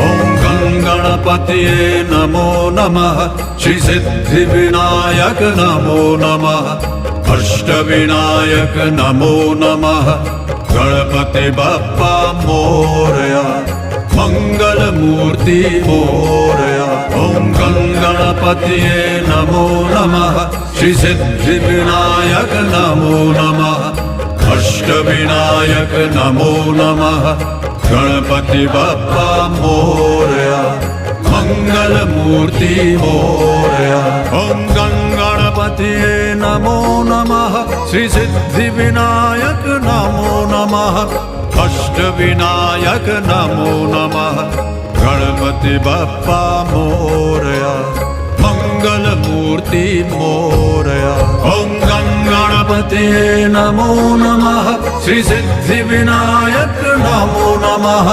ॐ गणपतये नमो नमः श्री सिद्धिविनायक नमो नमः अष्टविनायक नमो नमः गणपति बप्पा मोरया मंगल मूर्ति मोरया। ॐ गणपतये नमो नमः श्री सिद्धिविनायक नमो नमः अष्टविनायक नमो नमः गणपति बप्पा मोरया मंगल मूर्ति मोरया। ॐ गणपतये नमो नमः श्री सिद्धिविनायक नमो नमः अष्टविनायक नमो नमः गणपति बप्पा मोरया मंगल मूर्ति मोरया। ॐ गणपतये नमो नमः श्री सिद्धिविनायक नमो नमः